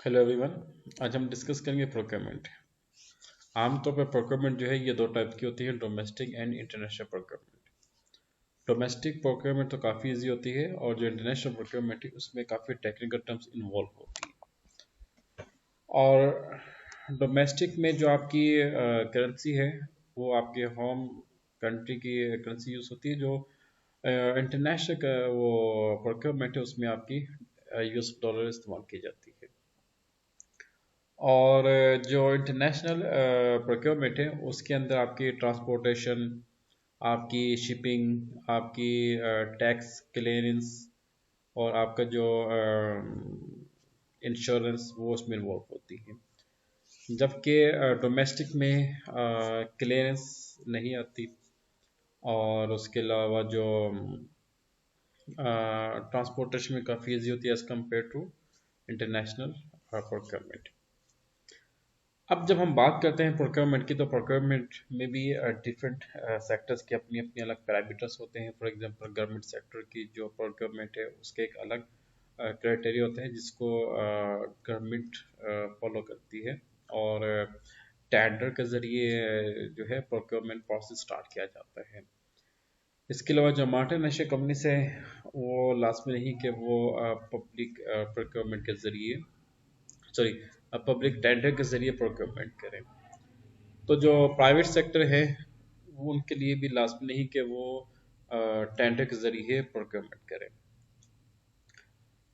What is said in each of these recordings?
Hello everyone. आज हम discuss करेंगे प्रोक्योरमेंट। आमतौर पर प्रोक्योरमेंट जो है ये दो टाइप की होती है, domestic and international procurement. Domestic procurement तो काफ़ी इजी होती है और जो इंटरनेशनल प्रोक्योरमेंट है उसमें काफ़ी टेक्निकल टर्म्स इन्वॉल्व होती है। और डोमेस्टिक में जो आपकी करेंसी है वो आपके होम कंट्री की करेंसी यूज़ होती है। जो इंटरनेशनल वो प्रोक्योरमेंट है उसमें आपकी यूएस डॉलर इस्तेमाल की जाती है। और जो इंटरनेशनल प्रोक्योरमेंट है उसके अंदर आपकी ट्रांसपोर्टेशन, आपकी शिपिंग, आपकी टैक्स क्लियरेंस और आपका जो इंश्योरेंस वो उसमें इन्वॉल्व होती है। जबकि डोमेस्टिक में क्लियरेंस नहीं आती। और उसके अलावा जो ट्रांसपोर्टेशन में काफ़ी ईजी होती है as compare to international procurement. अब जब हम बात करते हैं प्रोक्योरमेंट की, तो प्रोक्योरमेंट में भी डिफरेंट सेक्टर्स के अपनी अपनी अलग पैरामीटर्स होते हैं। फॉर एग्जांपल गवर्नमेंट सेक्टर की जो प्रोक्योरमेंट है उसके एक अलग क्राइटेरिया होते हैं जिसको गवर्नमेंट फॉलो करती है। और टेंडर के ज़रिए जो है प्रोक्योरमेंट प्रोसेस स्टार्ट किया जाता है। इसके अलावा जो मल्टीनेशनल कंपनीज है वो लास्ट में नहीं कि वो पब्लिक प्रोक्योरमेंट के ज़रिए, सॉरी, पब्लिक टेंडर के ज़रिए प्रोक्योरमेंट करें। तो जो प्राइवेट सेक्टर है वो उनके लिए भी लाजमी नहीं कि वो टेंडर के ज़रिए प्रोक्योरमेंट करें।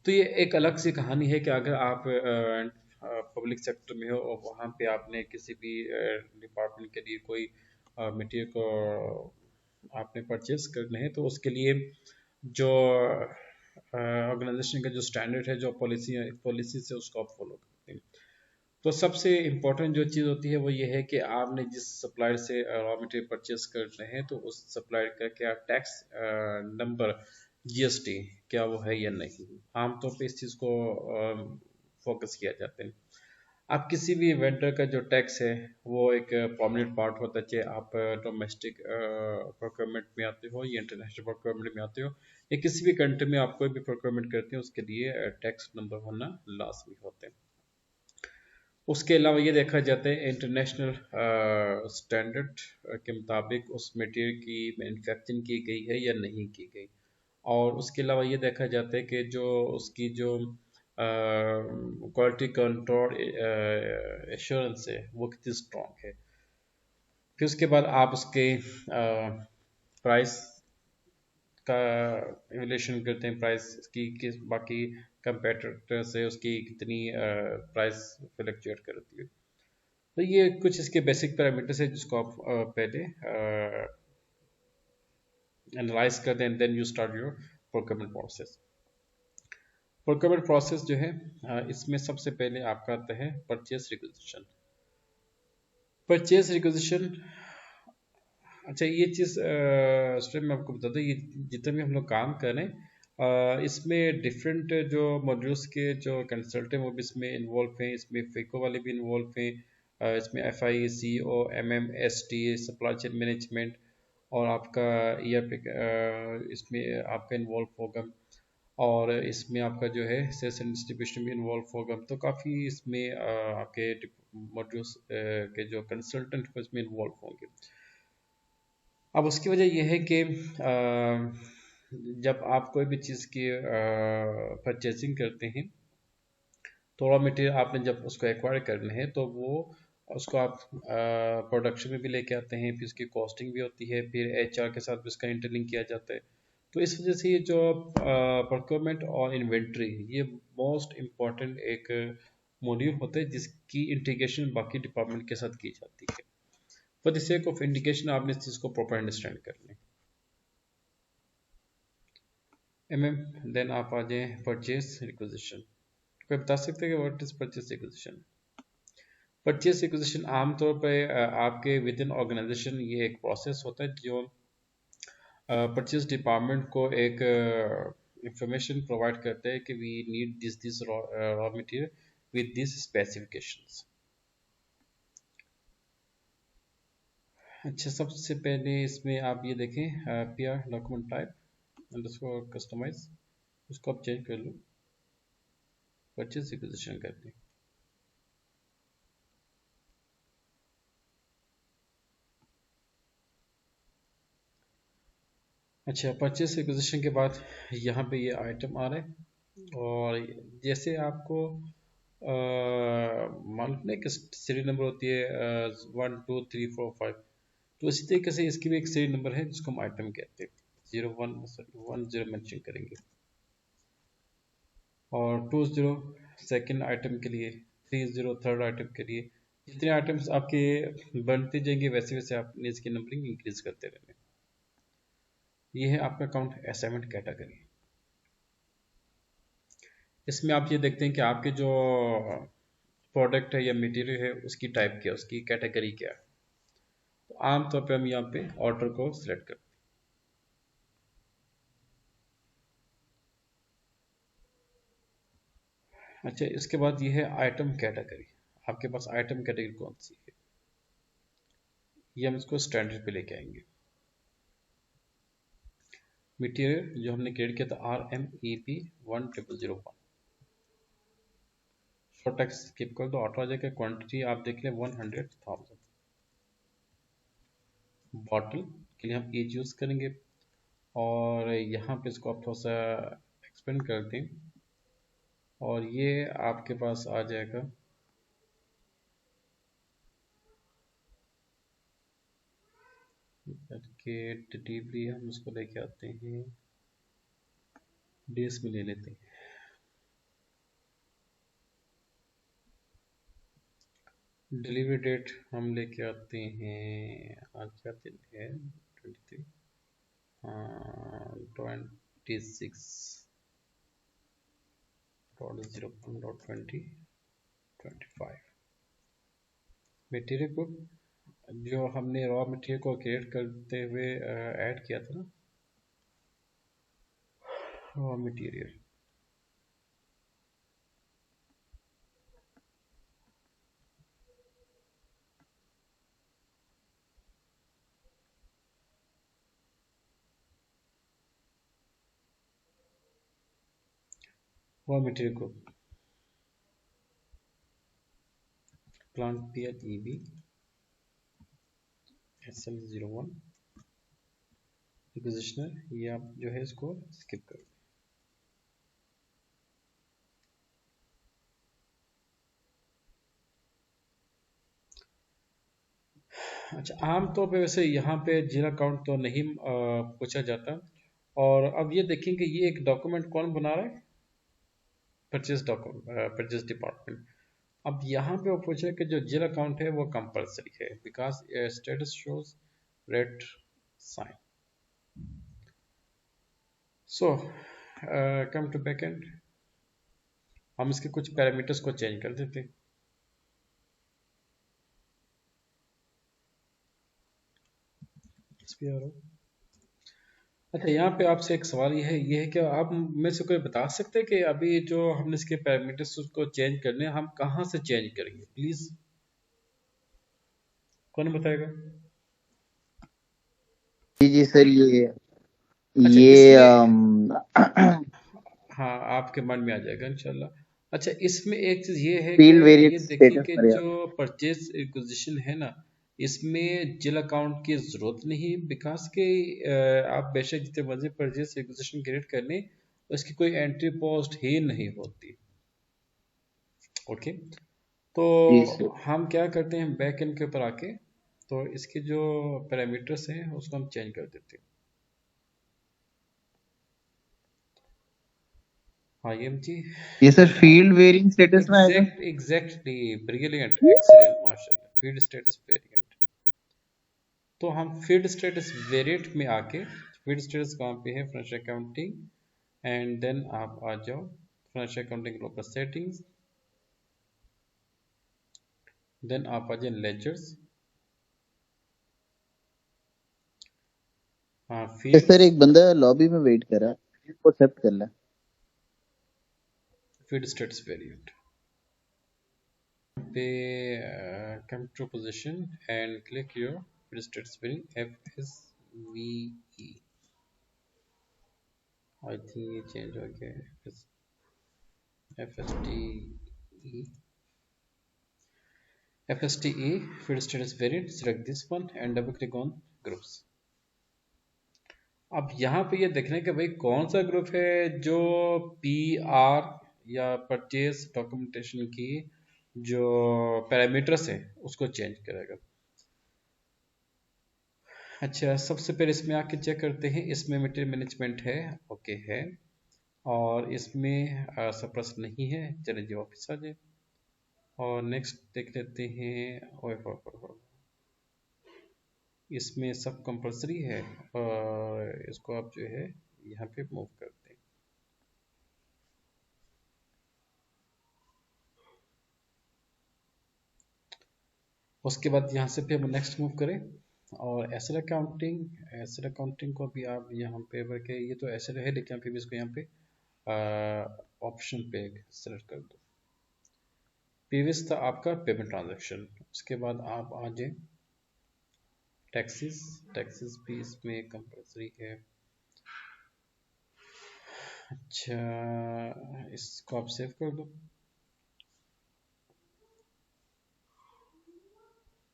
तो ये एक अलग सी कहानी है कि अगर आप पब्लिक सेक्टर में हो और वहाँ पे आपने किसी भी डिपार्टमेंट के लिए कोई मटेरियल को आपने परचेज करने हैं, तो उसके लिए जो ऑर्गेनाइजेशन का जो स्टैंडर्ड है, जो पॉलिसी से उसको आप फॉलो करते हैं। तो सबसे इम्पोर्टेंट जो चीज़ होती है वो ये है कि आपने जिस सप्लायर से रॉ मटेरियल परचेस कर रहे हैं तो उस सप्लायर का क्या टैक्स नंबर, जीएसटी, क्या वो है या नहीं। आमतौर पे इस चीज़ को फोकस किया जाता है। आप किसी भी वेंडर का जो टैक्स है वो एक प्रोमिनेंट पार्ट होता है, चाहे आप डोमेस्टिक प्रोक्योरमेंट में आते हो या इंटरनेशनल प्रोक्योरमेंट में आते हो या किसी भी कंट्री में आप कोई भी प्रोक्योरमेंट करते हैं उसके लिए टैक्स नंबर होना लाजमी होते हैं। उसके अलावा ये देखा जाता है इंटरनेशनल स्टैंडर्ड के मुताबिक उस मटेरियल की मैन्युफैक्चरिंग की गई है या नहीं की गई। और उसके अलावा ये देखा जाता है कि जो उसकी जो क्वालिटी कंट्रोल एश्योरेंस है वो कितनी स्ट्रॉन्ग है। फिर उसके बाद आप उसके प्राइस का इवैल्यूएशन करते हैं, प्राइस की किस बाकी कंपेटिटर से उसकी कितनी प्राइस फ्लक्चुएट करती है। तो ये कुछ इसके बेसिक पैरामीटर्स है जिसको आप पहले एनालाइज कर दें, then you start your procurement process. Procurement process जो है इसमें सबसे पहले आपका आता है परचेस रिक्विजिशन। परचेस रिक्विजिशन, अच्छा ये चीज़ स्टेप मैं आपको बता दूँ, ये जितने भी हम लोग काम कर रहे हैं इसमें डिफरेंट जो मॉड्यूल्स के जो कंसल्टेंट वो भी इसमें इन्वॉल्व हैं, इसमें FICO वाले भी इन्वॉल्व हैं, इसमें FI, CO, MM, ST, supply chain management और आपका ERP इसमें आपका इन्वॉल्व होगा। और इसमें आपका जो है सेल्स एंड डिस्ट्रीब्यूशन भी इन्वॉल्व होगा। तो काफ़ी इसमें आपके मॉड्यूल्स के जो कंसल्टेंट हैं इसमें इन्वॉल्व होंगे। अब उसकी वजह यह है कि जब आप कोई भी चीज़ की परचेजिंग करते हैं तो रॉ मटेरियल आपने जब उसको एक्वायर करना है तो वो उसको आप प्रोडक्शन में भी लेके आते हैं, फिर उसकी कॉस्टिंग भी होती है, फिर HR के साथ भी उसका इंटरलिंक किया जाता है। तो इस वजह से ये जो प्रोक्योरमेंट और इन्वेंट्री, ये मोस्ट इम्पॉर्टेंट एक मॉड्यूल होता है जिसकी इंटीग्रेशन बाकी डिपार्टमेंट के साथ की जाती है। For the sake of indication आपने इस चीज़ को प्रॉपर अंडरस्टैंड कर लें। देन आप आ जाएं परचेज रिक्विजिशन। कोई बता सकते हैं कि what is purchase requisition? Purchase requisition आमतौर पर आपके विद इन ऑर्गेनाइजेशन ये एक प्रोसेस होता है जो परचेज डिपार्टमेंट को एक इंफॉर्मेशन प्रोवाइड करता है कि we need this raw material with this specifications. अच्छा, सबसे पहले इसमें आप ये देखें PR document type underscore customise, उसको आप चेंज कर लो, परचेज रिक्विजिशन करते हैं। अच्छा, परचेस रिक्वेजिशन के बाद यहाँ पे ये आइटम आ रहा है, और जैसे आपको मालूम है कि सीरियल नंबर होती है 1 2 3 4 5, तो इसी तरीके से इसकी भी एक सीरियल नंबर है जिसको हम आइटम कहते हैं। 0 1 1 0 मेंशन करेंगे, और 2 0 सेकेंड आइटम के लिए, 3 0 थर्ड आइटम के लिए। जितने आइटम्स आपके बनते जाएंगे वैसे वैसे आपने इसकी नंबरिंग इंक्रीज करते रहने। ये है आपका अकाउंट असाइनमेंट कैटेगरी। इसमें आप ये देखते हैं कि आपके जो प्रोडक्ट है या मटेरियल है उसकी टाइप क्या है, उसकी कैटेगरी क्या है। तो आमतौर पे हम यहाँ पे ऑर्डर को सिलेक्ट करते हैं। अच्छा, इसके बाद ये है आइटम कैटेगरी। आपके पास आइटम कैटेगरी कौन सी है, ये हम इसको स्टैंडर्ड पे लेके आएंगे। मटेरियल जो हमने क्रिएट किया था RMEP 1001, शॉर्ट टेक्स्ट स्किप कर दो, ऑटो आ जाएगा। क्वांटिटी आप देख लें 100,000। बॉटल के लिए हम एज यूज़ करेंगे, और यहाँ पे इसको आप थोड़ा सा एक्सपेंड कर दें, और ये आपके पास आ जाएगा के डिलीवरी। हम इसको लेके आते हैं डेज में ले लेते हैं। डिलीवरी डेट हम लेके आते हैं, आज क्या दिन है, 23, 26.01.20.25। मटेरियल ग्रुप जो हमने रॉ मटेरियल को क्रिएट करते हुए ऐड किया था ना, raw material, raw material group plant PLEB SL01 रिक्वेजिशनर, ये आप जो है इसको स्किप कर। अच्छा, आमतौर पे वैसे यहाँ पे जीरा काउंट तो नहीं पूछा जाता। और अब ये देखेंगे ये एक डॉक्यूमेंट कौन बना रहा है, परचेज डॉक्यूमेंट, परचेज डिपार्टमेंट। अब यहाँ पे वो पूछे कि जो जीरा काउंट है वो कंपलसरी है, because status shows red sign. So come to backend, हम इसके कुछ पैरामीटर्स को चेंज कर देते हैं। इस पे आ रहा हूँ। अच्छा, यहाँ पे आपसे एक सवाल ये है कि आप में से कोई बता सकते हैं कि अभी जो हमने इसके पैरामीटर्स उसको चेंज करने हैं, हम कहाँ से चेंज करेंगे, प्लीज कौन बताएगा। जी जी सर, ये अच्छा, ये इसमें हाँ, आपके मन में आ जाएगा इंशाल्लाह। अच्छा, इसमें एक चीज ये है कि फील्ड वेरिएट ये देखिए स्टेटस कि पर जो परचेज एक्विजिशन है ना, इसमें जिल अकाउंट की जरूरत नहीं, बिकॉज के आप बेशक जितने मर्जी परचेज एक्विजिशन क्रिएट कर लें, उसकी कोई एंट्री पोस्ट ही नहीं होती। ओके, तो जी सर। हम क्या करते हैं बैक एंड के ऊपर आके, तो इसके जो पैरामीटर्स हैं उसको हम चेंज कर देते हैं। हाँ एम जी, ये सर फील्ड वेरिएंट स्टेटस में आएगा। एग्जैक्टली, ब्रिलियंट, एक्सीलेंट, माशाल्लाह, फील्ड स्टेटस वेरिएंट। तो हम फील्ड स्टेटस वेरिएंट में आके, फील्ड स्टेटस कहाँ पे है, फाइनेंशियल अकाउंटिंग, एंड देन आप आ जाओ financial accounting global settings, then आप आ जाए लेजर्स, हाँ सर फील्ड्स, एक बंदा लॉबी में वेट कर रहा है, इसको एक्सेप्ट कर ले। फील्ड स्टेटस वेरिएंट पे come to position and click your field status variant FSVE। I think ये चेंज हो गया है, FSTE, FSTE field status variant, select this one and double click on groups। अब यहाँ पे ये देखने के भाई कौन सा ग्रुप है जो पी आर या परचेज डॉक्यूमेंटेशन की जो पैरामीटर्स है उसको चेंज करेगा। अच्छा, सबसे पहले इसमें आके चेक करते हैं, इसमें मटेरियल मैनेजमेंट है, ओके है, और इसमें सरप्लस नहीं है, चलिए जी वापस आ जाए। और नेक्स्ट देख लेते हैं, ओए हो, इसमें सब कंपलसरी है, और इसको आप जो है यहाँ पे मूव करते हैं। उसके बाद यहाँ से फिर हम नेक्स्ट मूव करें, और एसेट अकाउंटिंग को भी आप यहाँ पे करके, ये तो एसेट है लेकिन फिर भी इसको यहाँ पे ऑप्शन पे सेलेक्ट कर दो। प्रीवियस था आपका पेमेंट ट्रांजैक्शन, उसके बाद आप आ जाए टैक्सेस, टैक्सेस भी इसमें कंपलसरी है। अच्छा, इसको आप सेव कर दो।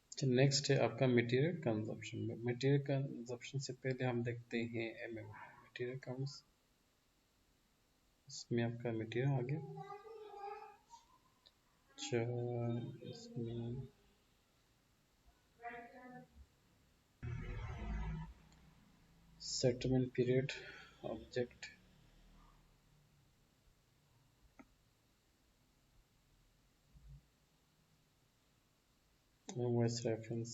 अच्छा, नेक्स्ट है आपका मटेरियल कंजप्शन। मटेरियल कंजप्शन से पहले हम देखते हैं मटेरियल अकाउंट्स, इसमें आपका मटेरियल आ गया। अच्छा, इसमें settlement period object, invoice reference,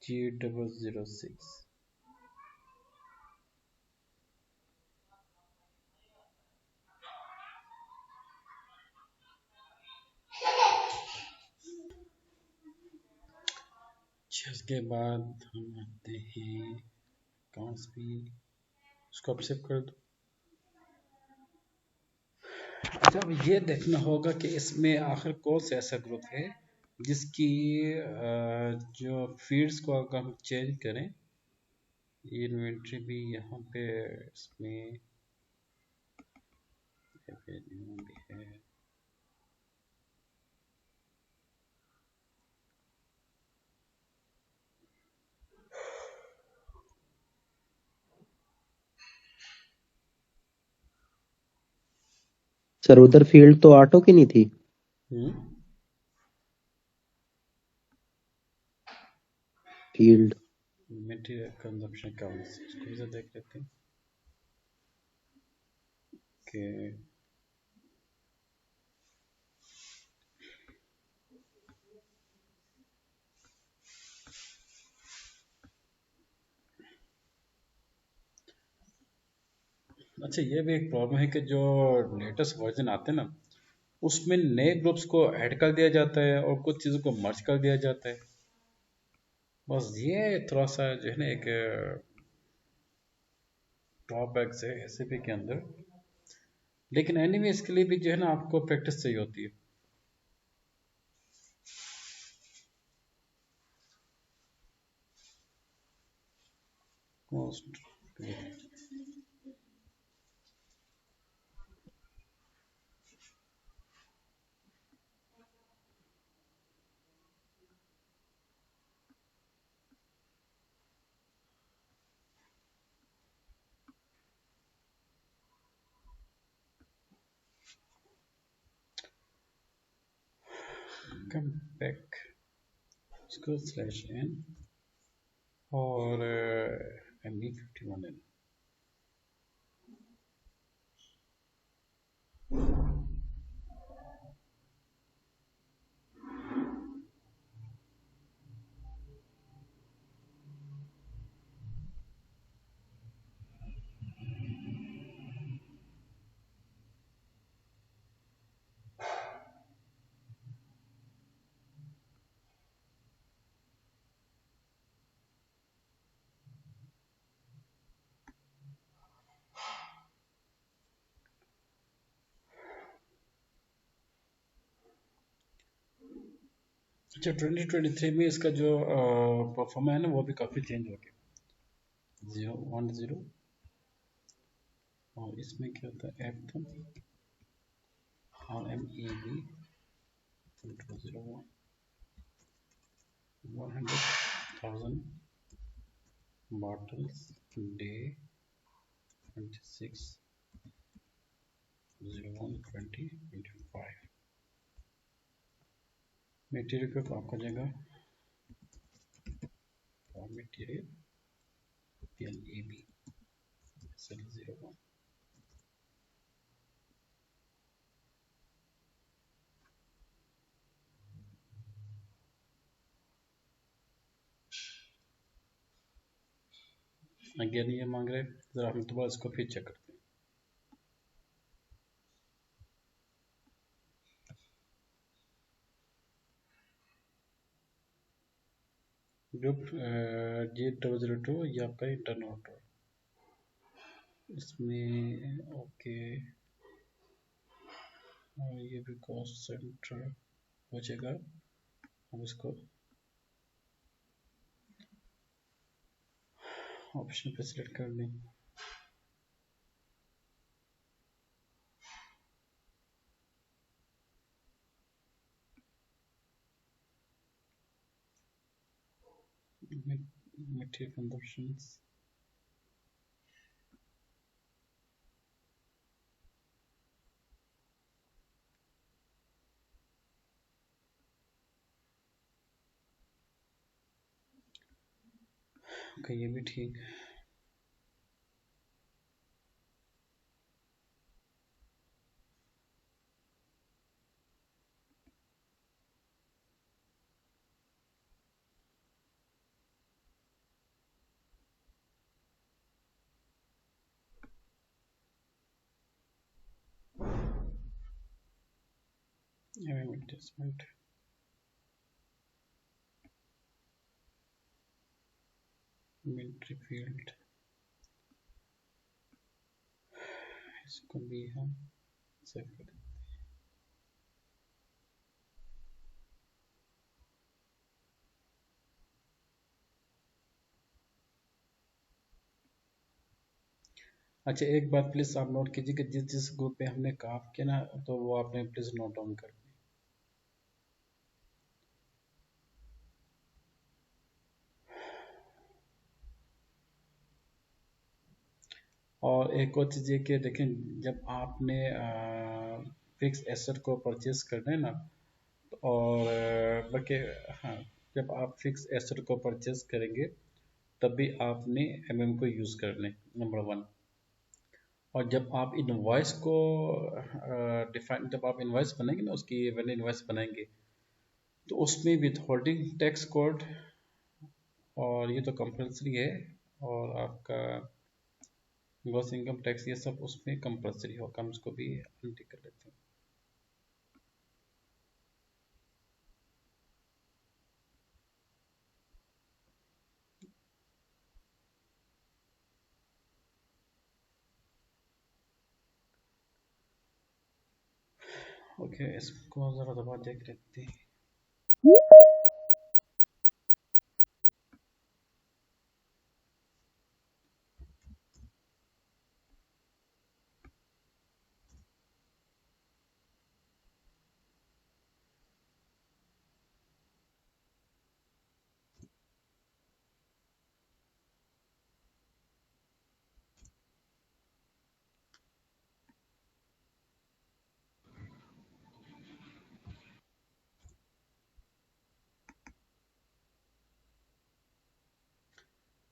G006। उसके बाद हम आते हैं अकाउंट्स भी, उसको आप सेव कर दो। अच्छा, अब ये देखना होगा कि इसमें आखिर कौन सा ऐसा ग्रुप है जिसकी जो फीड्स को अगर हम चेंज करें, इन्वेंट्री भी यहाँ पे इसमें रेवेन्यू भी है। सर उधर फील्ड तो ऑटो की नहीं थी। फील्ड मटेरियल कंजप्शन अकाउंट्स, इसको भी देख लेते हैं कि अच्छा, ये भी एक प्रॉब्लम है कि जो लेटेस्ट वर्जन आते हैं ना, उसमें नए ग्रुप्स को ऐड कर दिया जाता है और कुछ चीज़ों को मर्ज कर दिया जाता है। बस ये थोड़ा सा जो है ना एक ड्रॉबैक्स है एसएपी के अंदर, लेकिन एनीवे इसके लिए भी जो है ना आपको प्रैक्टिस चाहिए होती है। कॉस्ट कम बैक, उसको स्लैश एन और MB51N। अच्छा, 2023 में इसका जो परफॉर्मा है ना वो भी काफ़ी चेंज हो गया, 010, और इसमें क्या होता है एफ था, RMEB 201। 100,000 bottles day 26 01 2025। मटेरियल का काम कर जाएगा और मटेरियल PLAB SL01। अगेन ये मांग रहे हैं, जरा हम दोबारा इसको फिर चेक करते हैं। ग्रुप G002 ये आपका इंटरनल ऑर्डर, इसमें ओके। और ये भी कॉस्ट सेंटर हो जाएगा। हम इसको ऑप्शन पे सिलेक्ट कर दें। मटेरियल कंजप्शंस, ओके ये भी ठीक। एडवर्टाइजमेंट, मिलिट्री फील्ड, इसको भी हम सेव कर दें। अच्छा एक बात प्लीज आप नोट कीजिए कि जिस जिस ग्रुप पे हमने काम किया ना, तो वो आपने प्लीज नोट डाउन कर। और एक और चीज़ ये कि देखें, जब आपने फिक्स एसेट को परचेज करना है ना, और बल्कि हाँ, जब आप फिक्स एसेट को परचेज करेंगे तब भी आपने MM को यूज़ करना है, नंबर 1। और जब आप इनवॉइस को डिफाइन, जब आप इनवॉइस बनाएंगे ना, उसकी वेन्यू इनवॉइस बनाएंगे, तो उसमें विथ होल्डिंग टैक्स कोड, और ये तो कंपलसरी है, और आपका ग्रॉस इनकम टैक्स, ये सब उसमें कंपलसरी होगा। हम इसको भी अनटिक कर लेते हैं। ओके इसको ज़रा दबा देख लेते हैं।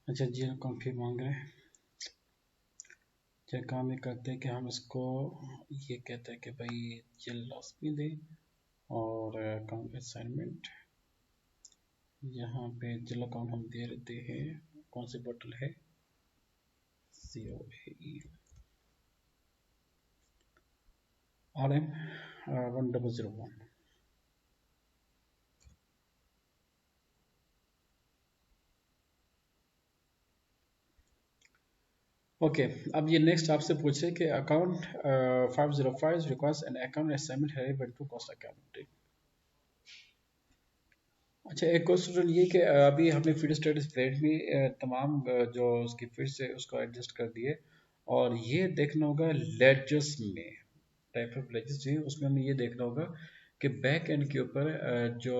अच्छा जी कॉन्फी मांग रहे हैं। क्या काम ये करते हैं कि हम इसको ये कहते हैं कि भाई जेल लॉस भी दें, और अकाउंट असाइनमेंट, यहाँ पे जेल अकाउंट हम दे देते हैं। कौन सी बोतल है? COAE RM 1001। ओके अब ये नेक्स्ट आपसे पूछे कि account 505 requires an account assignment है टू कॉस्ट अकाउंटिंग। अच्छा एक क्वेश्चन ये कि अभी हमने फीड स्टेटस प्लेट में तमाम जो उसकी फीड्स है उसको एडजस्ट कर दिए, और ये देखना होगा लेजर्स में, टाइप ऑफ लेजर्स जो है उसमें हमें ये देखना होगा कि बैक एंड के ऊपर जो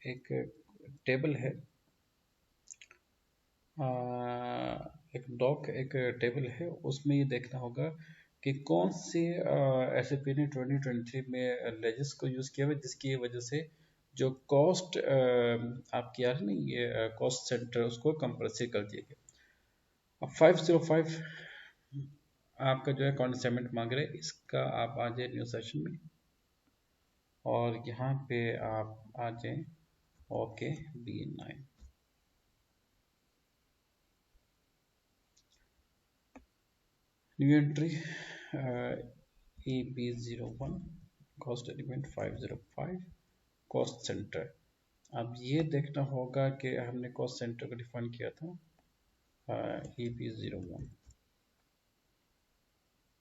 एक टेबल है, एक डॉक एक टेबल है, उसमें ये देखना होगा कि कौन से एसएपी ने 2023 में लेजिस को यूज़ किया हुआ है, जिसकी वजह से जो कॉस्ट आपकी आ रही ना, ये कॉस्ट सेंटर, उसको कंपल्सरी कर दिया गया। अब 505 आपका जो है कॉन्सेप्ट मांग रहे, इसका आप आ जाए न्यू सेशन में और यहाँ पे आप आ जाए okay B9। New entry EB01 cost element 505 cost centre. अब ये देखना होगा कि हमने कॉस्ट सेंटर को डिफाइन किया था EB01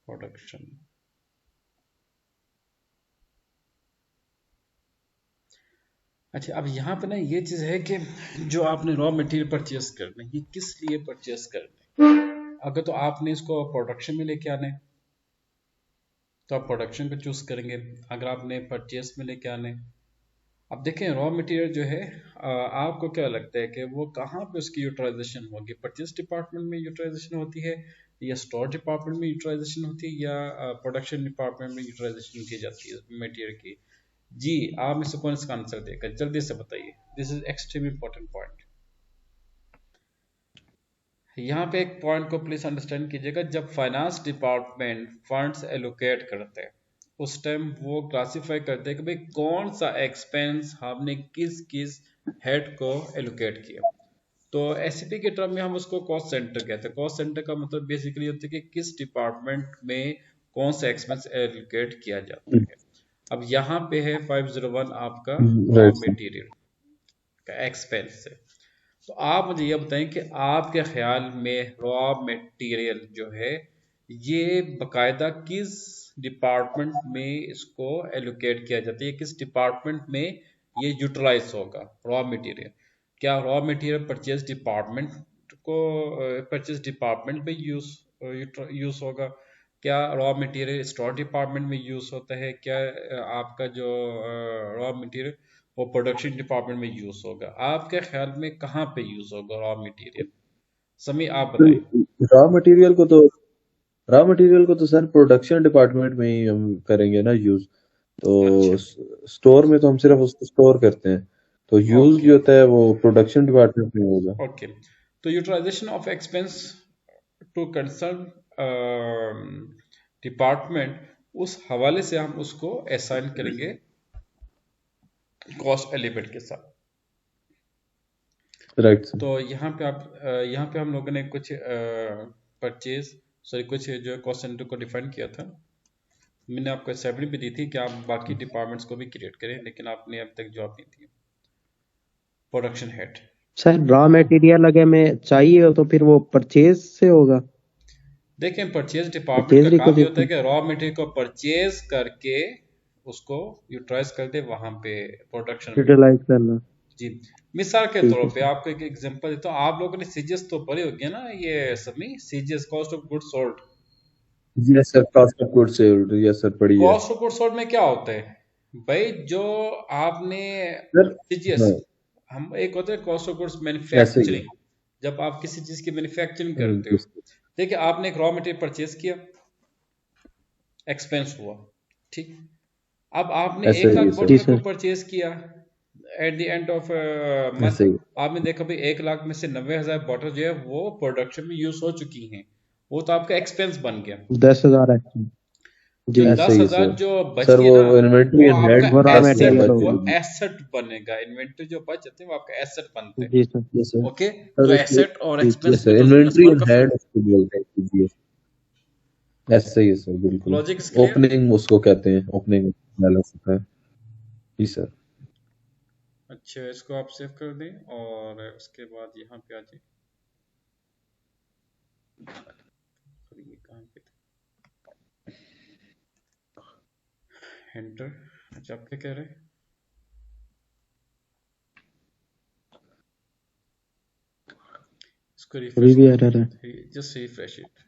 प्रोडक्शन। अच्छा, अब यहाँ पे ना ये चीज़ है कि जो आपने रॉ मटेरियल परचेस करना है, ये किस लिए परचेस करना है। अगर तो आपने इसको प्रोडक्शन में लेके आना है तो आप प्रोडक्शन पे चूज करेंगे, अगर आपने परचेस में लेके आने। अब देखें रॉ मटेरियल जो है आपको क्या लगता है कि वो कहाँ पे उसकी यूटिलाइजेशन होगी, परचेस डिपार्टमेंट में यूटिलाइजेशन होती है या स्टोर डिपार्टमेंट में यूटिलाइजेशन होती है या प्रोडक्शन डिपार्टमेंट में यूटिलाइजेशन की जाती है मटेरियल की। जी, आप में से कौन इसका आंसर देगा, जल्दी से बताइए, this is extreme important point. यहाँ पे एक पॉइंट को प्लीज अंडरस्टैंड कीजिएगा, जब फाइनेंस डिपार्टमेंट फंड्स एलोकेट करते हैं उस टाइम वो क्लासिफाई करते हैं कि भाई कौन सा एक्सपेंस हमने किस किस हेड को एलोकेट किया। तो एससीपी के टर्म में हम उसको कॉस्ट सेंटर कहते हैं। कॉस्ट सेंटर का मतलब बेसिकली होता है कि किस डिपार्टमेंट में कौन सा एक्सपेंस एलोकेट किया जाता है। अब यहाँ पे है 501 आपका रॉ राइट सर। मटेरियल का एक्सपेंस है। तो आप मुझे ये बताएं कि आपके ख्याल में रॉ मटेरियल जो है ये बकायदा किस डिपार्टमेंट में इसको एलोकेट किया जाता है, किस डिपार्टमेंट में ये यूटिलाइज होगा रॉ मटेरियल। क्या रॉ मटेरियल परचेज डिपार्टमेंट को परचेज डिपार्टमेंट में यूज होगा, क्या रॉ मटेरियल स्टोर डिपार्टमेंट में यूज होता है, क्या आपका जो रॉ मटेरियल वो प्रोडक्शन डिपार्टमेंट में यूज होगा। आपके ख्याल में कहाँ पे यूज होगा रॉ मटेरियल, समी आप बताइए। रॉ मटेरियल को तो सर प्रोडक्शन डिपार्टमेंट में ही हम करेंगे ना यूज। तो अच्छा, स्टोर में तो हम सिर्फ उसको स्टोर करते हैं, तो यूज ओके जो होता है वो प्रोडक्शन डिपार्टमेंट में होगा। ओके। तो utilisation of expense to concern department, उस हवाले से हम उसको असाइन करेंगे कॉस्ट एलिमेंट के साथ। Right sir. तो यहाँ पे हम लोगों ने कुछ कुछ जो कॉस्ट सेंटर को डिफाइन किया था। मैंने आपको असेंबली भी दी थी कि आप बाकी डिपार्टमेंट्स को भी क्रिएट करें, लेकिन आपने अब तक जॉब नहीं दी। Production head, sir raw material अगर मैं चाहिए हो तो फिर वो परचेज से होगा, देखें परचेज डिपार्टमेंट परचेज का काम ये होता है रिक्वेजिशन कि रॉ मटेरियल को परचेज करके उसको यूटिलाइज कर दे वहां पे प्रोडक्शन में। यूटिलाइज करना। जी, मिसाल के ठीक तौर है पे सर। आपको एक एग्जांपल देता हूँ। आप लोगों ने सीजीएस तो पढ़े होंगे ना, ये सभी CGS cost of goods sold. Yes sir, cost of goods sold, yes sir, पढ़ी है कॉस्ट ऑफ गुड्स सोल्ड में क्या होता है भाई, जो आपने सर। सीजीएस, हाँ, हम एक होता है कॉस्ट ऑफ गुड्स ऐसे ही है। मैन्युफैक्चरिंग, जब आप किसी चीज की मैन्युफैक्चरिंग करते हो। यस देखिए आपने एक रॉ मटेरियल परचेज किया, एक्सपेंस हुआ, ठीक। अब आपने ऐसे 1 लाख ही है जी बॉटल सर, को सर। परचेज किया एट द एंड ऑफ ऐसे मंथ। ही। आपने देखा भाई 1 लाख में से 90,000 बॉटल जो है वो प्रोडक्शन में यूज हो चुकी हैं, वो तो आपका एक्सपेंस बन गया। 10,000 है जो जी। दस ऐसे ही है हजार सर। जो बच सर गई वो ना, इन्वेंट्री वो एंड आपका हेड वो रॉ कॉस्ट में मटेरियल एसेट, होगा। वो बचेगी। एसेट बनेगा। इन्वेंट्री जो बच जाते हैं वो आपका एसेट बनते हैं। जी सर। Yes sir. ओके, तो सर उसको, एसेट और एक्सपेंस यस में सर, तो जमीन इन्वेंट्री आसमान एंड का हेड फर्क। उसको बोलते हैं जी। ऐसे ही है सर, बिल्कुल। Logic is clear. ओपनिंग उसको कहते हैं, ओपनिंग बैलेंस होता है जी सर। अच्छा, इसको आप सेव कर दें और उसके बाद यहाँ पे आ जाए। ये कहाँ पे था, एंटर। अच्छा, आप क्या कह रहे हैं, इसको अभी रिफ्रेश भी कर एरर है। दे, जस्ट रिफ्रेश इट।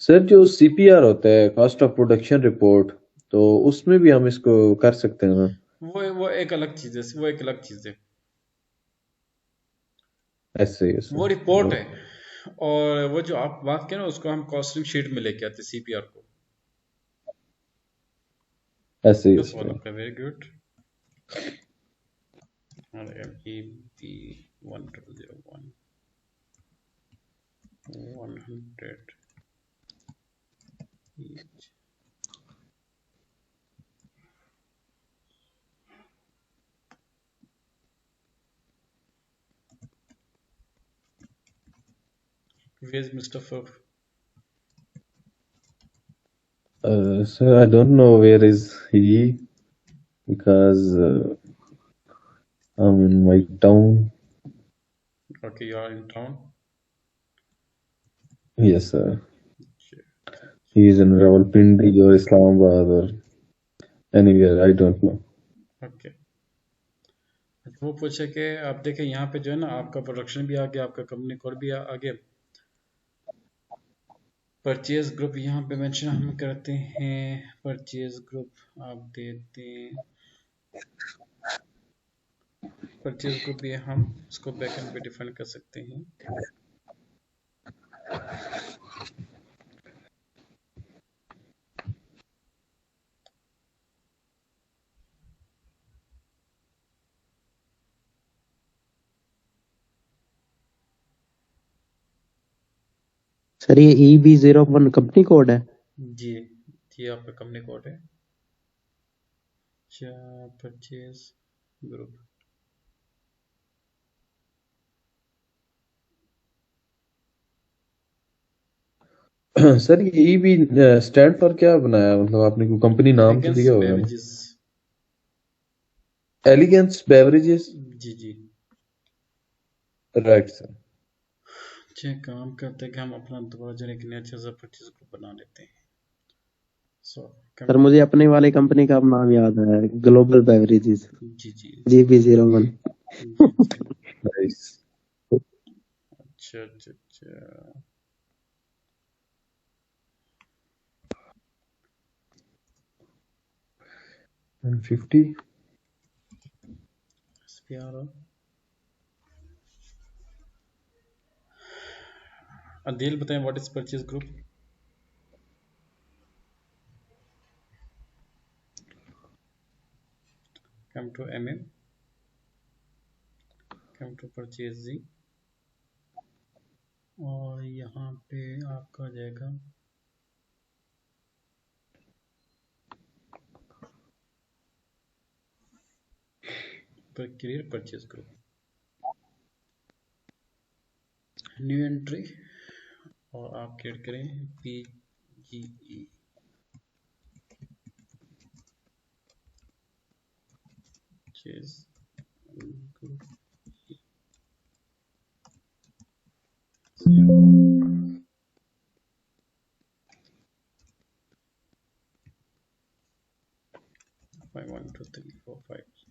सर जो सीपीआर होता है, कॉस्ट ऑफ प्रोडक्शन रिपोर्ट, तो उसमें भी हम इसको कर सकते हैं ना? वो एक अलग चीज है, वो एक अलग चीज है, ऐसे ही है वो सर। रिपोर्ट है। और वो जो आप बात करें ना, उसको हम कॉस्टिंग शीट में लेके आते हैं, सीपीआर को। ऐसे ही है बस सर। Okay, very good. और MEP 1001 100 each. Where's Mr. Fur? Sir, I don't know where is he, because I'm in my town. Okay, you are in town. Yes, sir. Okay. He is in Rawalpindi or Islamabad or anywhere. I don't know. Okay. वो पूछे कि आप देखें यहाँ पे जो है ना, आपका प्रोडक्शन भी आ गया, आपका कंपनी कोड भी आ गया। परचेज ग्रुप यहाँ पे मेंशन हम करते हैं, परचेज ग्रुप आप देते हैं, परचेज ग्रुप भी हम इसको बैकएंड पे डिफाइन कर सकते हैं। सर ये EB01 कंपनी कोड है। जी, ये आपका कंपनी कोड है। अच्छा, परचेज ग्रुप सर ये भी स्टैंड फॉर क्या बनाया, मतलब आपने कोई कंपनी नाम तो एलिगेंस दिया होगा ना? बेवरेजेस। Elegance beverages. जी जी। Right sir. अच्छा, काम करते हैं कि हम अपना दोबारा जो एक नया अच्छा सा परचेज ग्रुप बना लेते हैं। सो सर मुझे अपने वाले कंपनी का नाम याद है, ग्लोबल बेवरेजेस, जी जी GB01। जी जी। नाइस। अच्छा अच्छा अच्छा। 150। SPR अदील बताएं, what is purchase group? Come to MM, come to purchase जी, और यहाँ पे आपका आ जाएगा create purchase group, new entry, और आप क्रिएट करें PGE परचेज ग्रुप। 5 1 2 3 4 5।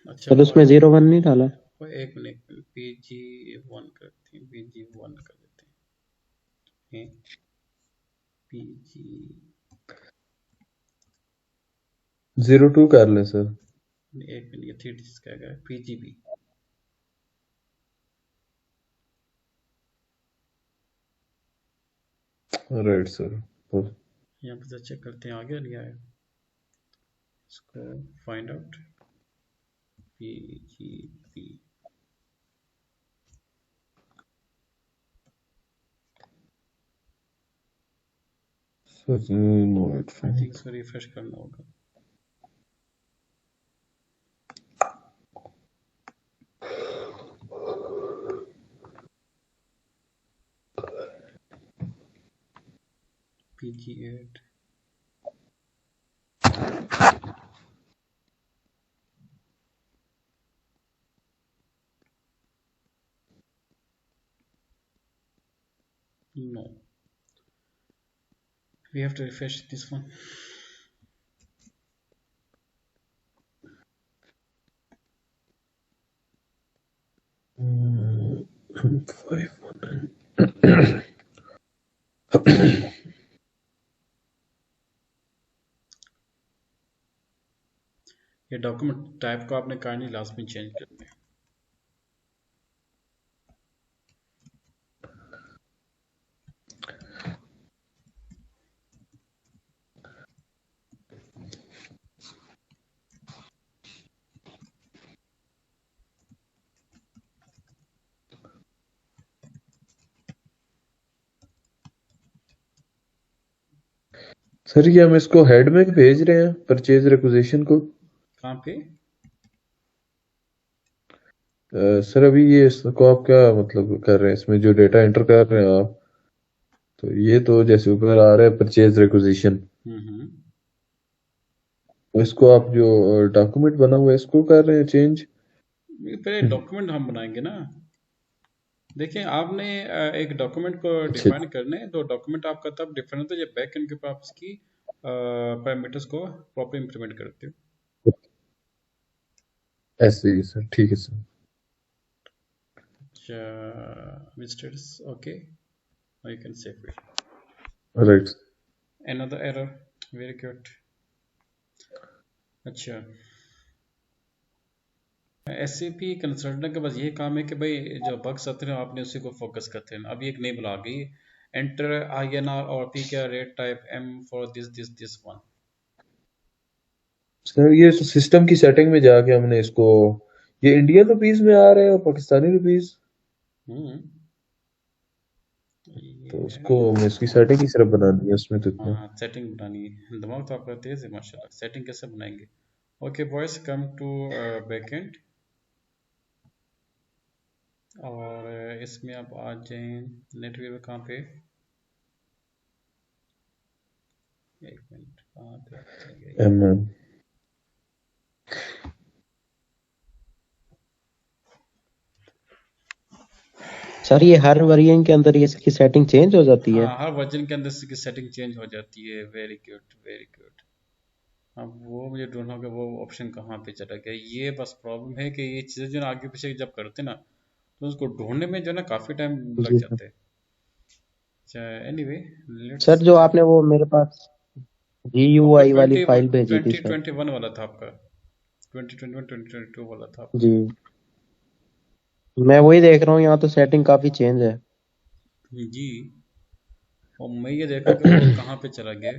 अच्छा, सर उसमें 01 नहीं डाला। वो एक मिनट, PG1 करते हैं, PG1 कर देते हैं, PG 02 कर लें सर। एक मिनट, ये 3 डिजिट का है, PGB। Right sir. यहाँ पे चेक करते हैं आ गया नहीं आया, इसको find out PGB। Sir no it I find. Think इसको रिफ्रेश करना होगा। PG8 no, we have to refresh this one। ये डॉक्यूमेंट टाइप को आपने काइंडली लास्ट में चेंज कर दिया। सर ये हम इसको हेड में भेज रहे हैं परचेज रिक्विजिशन को। कहाँ पे? सर अभी ये इसको आप क्या मतलब कर रहे हैं, इसमें जो डेटा एंटर कर रहे हैं आप, तो ये तो जैसे ऊपर आ रहा है परचेज रिक्विजिशन, तो इसको आप जो डॉक्यूमेंट बना हुआ है इसको कर रहे हैं चेंज। पहले डॉक्यूमेंट हम बनाएंगे ना। देखिए आपने एक डॉक्यूमेंट को अच्छा डिफाइन करने है, तो डॉक्यूमेंट आपका तब डिफाइन होता है जब बैक एंड के ऊपर आप इसकी पैरामीटर्स को प्रॉपर इंप्लीमेंट करते हो। ऐसे ही सर, ठीक है sir. Status okay, now you can save it. Right. Another error, very good. अच्छा, SAP कंसल्टेंट का बस यही काम है कि भाई जो बग्स आते हैं आपने उसी को फोकस करते हैं। अभी एक नेबल आ गई, एंटर INR और P क्या rate type M for this one. Sir ये सिस्टम की सेटिंग में जाके हमने इसको, ये इंडियन रुपीस में आ रहे हैं और पाकिस्तानी रुपीस, तो उसको हमें इसकी सेटिंग ही सिर्फ बनानी है उसमें तो इतना। हाँ सेटिंग बनानी है, दिमाग तो आपका तेज है माशाल्लाह। सेटिंग कैसे बनाएंगे? Okay boys, come to backend और इसमें आप आ जाएं नेटवर्क कहाँ पे, एक मिनट कहाँ पे आप चले गए? सर ये हर वर्जन के अंदर ये इसकी सेटिंग चेंज हो जाती है? हाँ हर वर्जन के अंदर इसकी सेटिंग चेंज हो जाती है। Very good very good. अब वो मुझे ढूंढना होगा वो ऑप्शन कहाँ पे चला गया। ये बस प्रॉब्लम है कि ये चीज़ें जो आगे पीछे जब करते ना तो उसको ढूंढने में जो ना काफ़ी टाइम लग जी जाता है। अच्छा एनीवे सर, लेट्स। जो आपने वो मेरे पास आपका GUI वाली फाइल भेजी थी सर। 2021 वाला था आपका, 2021 2022 वाला था आपका। जी मैं वही देख रहा हूँ, यहाँ तो सेटिंग काफी चेंज है। जी, और मैं ये देखा कि वो कहाँ पे चला गया।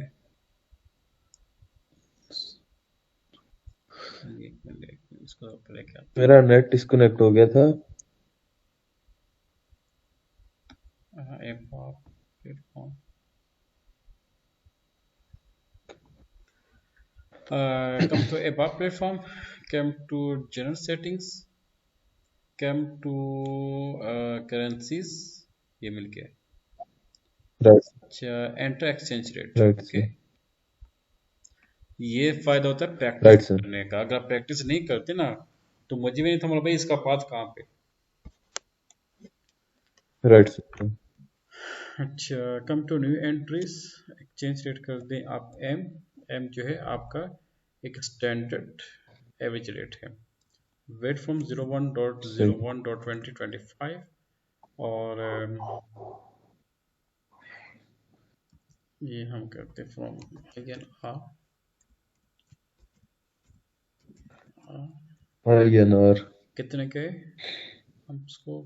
एक मिनट इसको पहले क्या मेरा नेट डिस्कनेक्ट हो गया था। Platform come to above platform, come to general settings, come to currencies, ये मिल गया। राइट अच्छा enter exchange rate. Right okay, ये फायदा होता है राइट प्रैक्टिस सर करने का। अगर आप प्रैक्टिस नहीं करते ना तो मुझे भी नहीं था मतलब भाई इसका पाथ कहाँ पे। Right sir. अच्छा come to new entries, exchange rate कर दें आप एम। एम जो है आपका एक स्टैंडर्ड एवरेज रेट है। वेट फ्रॉम 01.01.2025 और ये हम करते फ्रॉम अगेन INR कितने के, हम उसको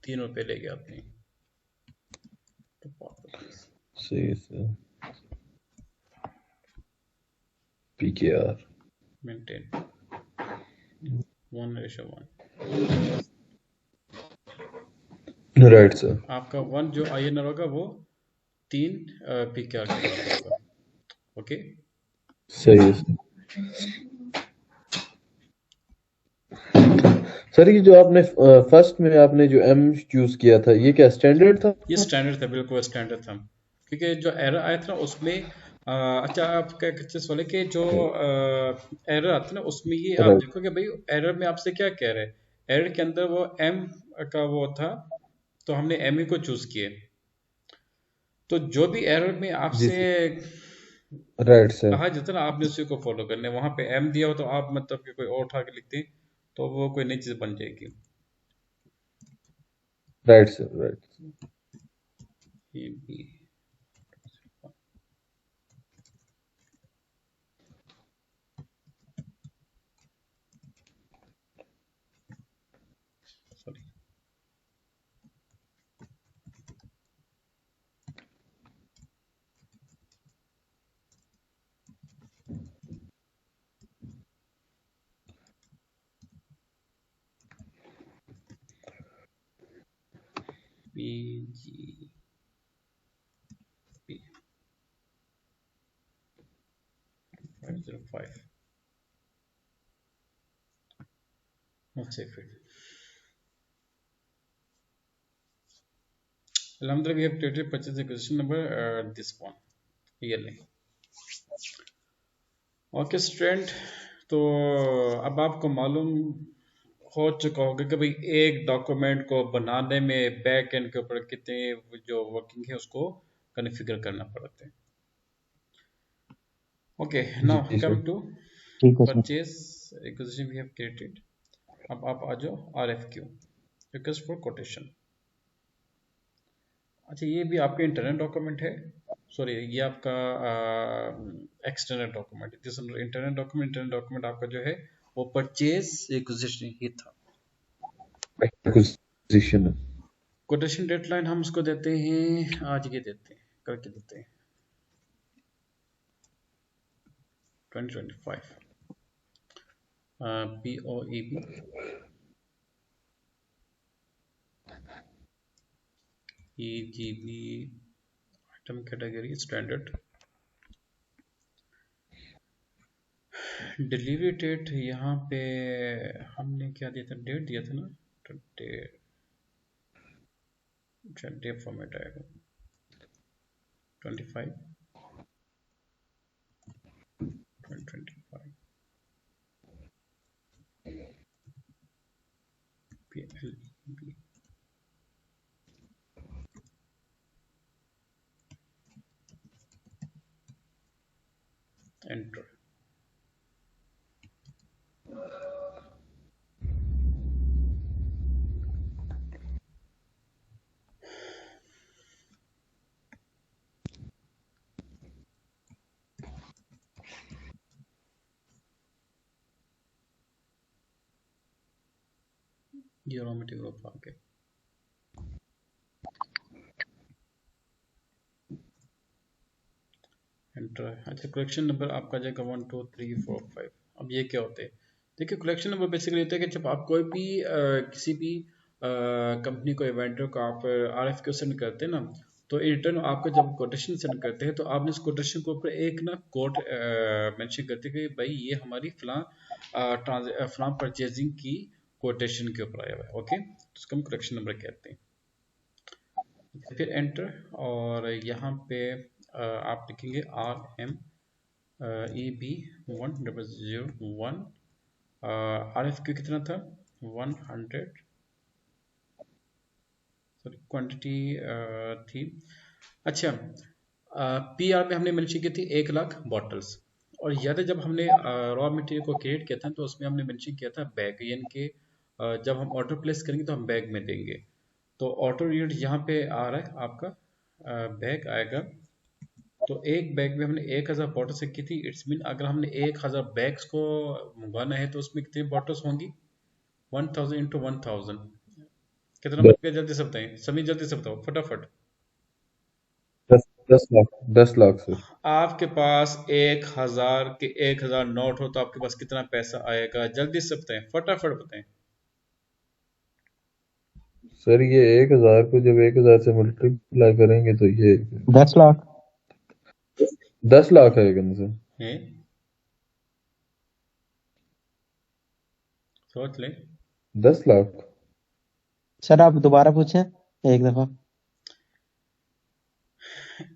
3 रुपये ले गए अपने सही है sir. PKR maintain 1:1। Right sir. आपका 1 जो INR होगा वो 3 PKR के बराबर होगा। ओके सही है सर। सर ये जो आपने फर्स्ट में आपने जो M चूज किया था ये क्या स्टैंडर्ड था? ये स्टैंडर्ड था, बिल्कुल स्टैंडर्ड था। क्योंकि जो एरर आया था उसमें अच्छा आप क्या चीज बोले कि जो एरर आता है ना उसमें ये आप राइट देखो कि भाई एरर में आपसे क्या कह रहे हैं। एरर के अंदर वो M का वो था तो हमने ME को चूज किए। तो जो भी एरर में जी आपसे सर। Right sir. कहा जाता है ना आपने उसी को फॉलो करना है। वहां पे M दिया हो तो आप मतलब कि कोई और उठा के लिखते हैं तो वो कोई नई चीज बन जाएगी। Right sir, right. A B, sorry, B G B 505, let's save it. Alhamdulillah, we have created purchase acquisition number, this one yearly. Okay student, तो अब आपको मालूम हो चुका होगा कि भाई एक डॉक्यूमेंट को बनाने में बैक एंड के ऊपर कितने जो वर्किंग है उसको कॉन्फ़िगर करना पड़ता है। ओके, नाउ जी कम सर। टू ठीक है सर। Purchase acquisition we have created. अब आप आ जाओ RFQ, रिक्वेस्ट फॉर कोटेशन। अच्छा, ये भी आपके इंटरनल डॉक्यूमेंट है, सॉरी ये आपका external document. This internal document आपका जो है वो परचेज एक्विजिशन ही था। एक्विजिशन कोटेशन डेडलाइन हम उसको देते हैं, आज के देते हैं, कल के देते हैं 2025। POEB EGB item category standard. Delivery date यहाँ पे हमने क्या दिया था, डेट दिया था ना, डेट, अच्छा डेट फॉर्मेट आएगा 25 2025 PLEB एंटर। ये रॉ मटेरियल ऑफ आ गया। एंटर। अच्छा, कलेक्शन नंबर आपका जाएगा 1 2 3 4 5। अब ये क्या होते हैं, देखिए कलेक्शन नंबर बेसिकली होता है कि जब आप कोई भी किसी भी कंपनी को, वेंडर को आप RFQ सेंड करते हैं ना, तो रिटर्न आपको जब कोटेशन सेंड करते हैं तो आपने इस कोटेशन के ऊपर एक ना कोड मेंशन करते हैं कि भाई ये हमारी फलां परचेजिंग की कोटेशन के ऊपर आया हुआ है। ओके, तो उसको हम कलेक्शन नंबर कहते हैं। फिर एंटर, और यहाँ पे आप लिखेंगे RMEB 1001। RFQ कितना था, 100, सॉरी क्वांटिटी थी। अच्छा, PR में हमने मेंशन की थी 1,00,000 बॉटल्स। और याद है जब हमने रॉ मटेरियल को क्रिएट किया था तो उसमें हमने मेंशन किया था बैग, यानी कि जब हम ऑर्डर प्लेस करेंगे तो हम बैग में देंगे। तो ऑर्डर यूनिट यहाँ पे आ रहा है आपका, बैग आएगा। तो एक बैग में हमने 1,000 बॉटल से की थी, इट्स मीन अगर हमने 1,000 बैग्स को मंगवाना है तो उसमें कितनी बॉटल्स होंगी, 1,000 इंटू 1,000 कितना बच गया, जल्दी से बताएं सभी, जल्दी से बताओ फटाफट। 10 लाख, 10 लाख सर। आपके पास 1,000 के 1,000 नोट हो तो आपके पास कितना पैसा आएगा, जल्दी से बताएं, फटाफट बताएं। सर ये 1,000 को जब 1,000 से मल्टीप्लाई करेंगे तो ये 10 लाख। 10 लाख आएगा ना सर। हैं, सोच लें। 10 लाख। सर आप दोबारा पूछें एक दफा।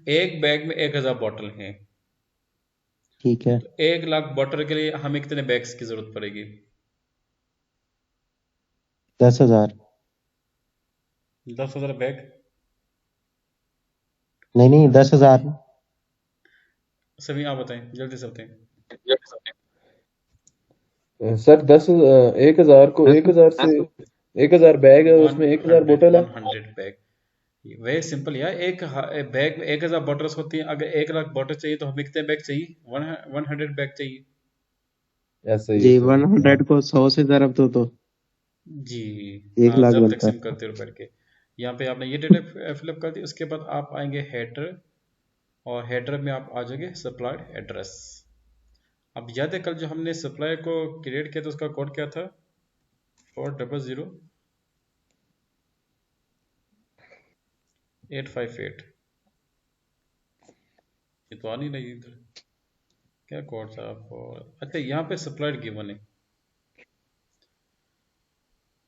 एक बैग में 1,000 बॉटल हैं, ठीक है। तो 1,00,000 बॉटल के लिए हमें कितने बैग्स की जरूरत पड़ेगी, 10,000। 10,000 बैग। नहीं नहीं, 10,000। सभी आप बताएं, जल्दी से बताएं। सर 1,000 को 1,000 से 1000 बैग है, उसमें 1000 100 बोतल है। 100 बैग, वेरी सिंपल यार। एक बैग में 1000 बॉटल्स होती हैं। अगर 1 लाख बॉटल चाहिए तो हमें कितने बैग चाहिए? 100 बैग चाहिए। ऐसा ही है जी, सर। हाँ 100 को 100 से ज़रब दो तो जी। 1 लाख जब बनता तकसीम है। करते रहो करके। यहाँ पे आपने ये डेटा फिलअप कर दी। उसके बाद आप आएंगे हेडर, और हेडर में आप आ जाओगे सप्लायर एड्रेस। अब याद है कल जो हमने सप्लायर को क्रिएट किया था उसका कोड क्या था? 400858। ये तो आ नहीं रही इधर, क्या कोड था आपको? अच्छा, यहाँ पे सप्लायर गिवन है।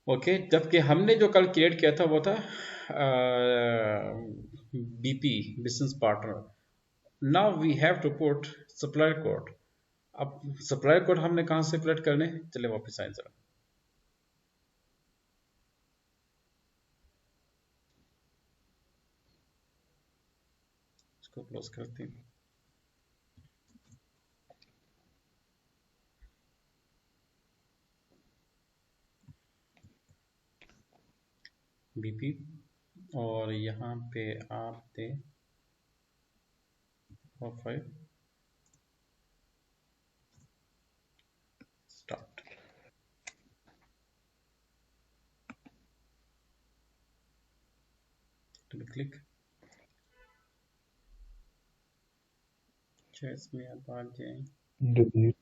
ओके, जबकि हमने जो कल क्रिएट किया था वो था BP, business partner. Now we have to put supplier code. अब सप्लायर कोड हमने कहाँ से कलेक्ट करने? चले वापस आए जरा, इसको क्लोज करते हैं। बीपी, और यहाँ पे आप दे 5 स्टार्ट। Double click. अच्छा, इसमें आप आ जाए डिलीट।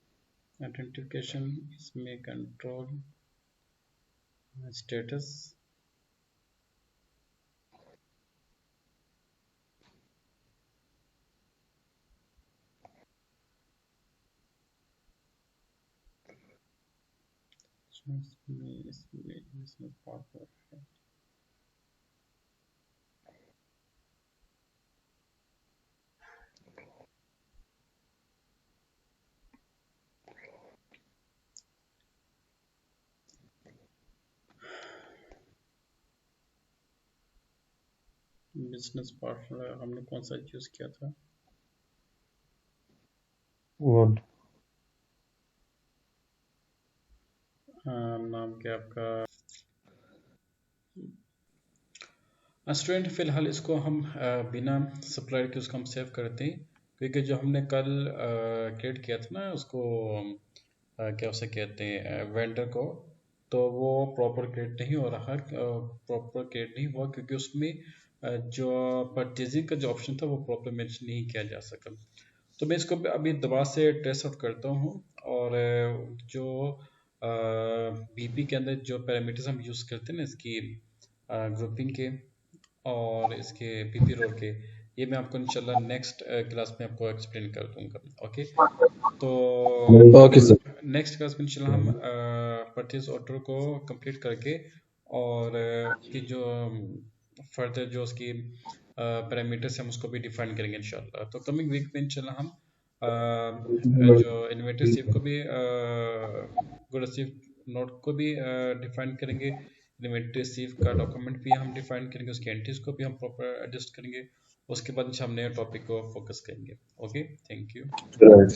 आइडेंटिफिकेशन, इसमें कंट्रोल स्टेटस, इसमें पासवर्ड है। बिजनेस पार्टनर हमने कौन सा यूज किया था? 1। नाम क्या आपका? स्टूडेंट, फिलहाल इसको हम बिना सप्लायर के उसको हम सेव करते हैं, क्योंकि जो हमने कल क्रिएट किया था ना उसको, क्या उसे कहते हैं, वेंडर को, तो वो प्रॉपर क्रिएट नहीं हो रहा, प्रॉपर क्रिएट नहीं हुआ, क्योंकि उसमें जो परचेजिंग का जो ऑप्शन था वो प्रॉपर मेंशन नहीं किया जा सका। तो मैं इसको अभी दोबारा से ट्रेस आउट करता हूँ, और जो बीपी के अंदर जो पैरामीटर्स हम यूज़ करते हैं ना इसकी ग्रुपिंग के और इसके पीपी रोल के, ये मैं आपको इंशाल्लाह नेक्स्ट क्लास में आपको एक्सप्लेन कर दूंगा। ओके, तो ओके सर। नेक्स्ट क्लास में इंशाल्लाह हम परचेज ऑर्डर को कंप्लीट करके, और उसकी जो फर्दर जो उसकी पैरामीटर्स हम उसको भी डिफाइन करेंगे इंशाल्लाह। तो कमिंग वीक में इंशाल्लाह हम जो इन्वेंटरी सीव को भी, गुड रिसीव नोट को भी डिफाइन करेंगे। इन्वेंटरी सीव का डॉक्यूमेंट भी हम डिफाइन करेंगे, उसकी एंट्रीज को भी हम प्रॉपर एडजस्ट करेंगे। उसके बाद हम नए टॉपिक को फोकस करेंगे। Okay, thank you. राइट।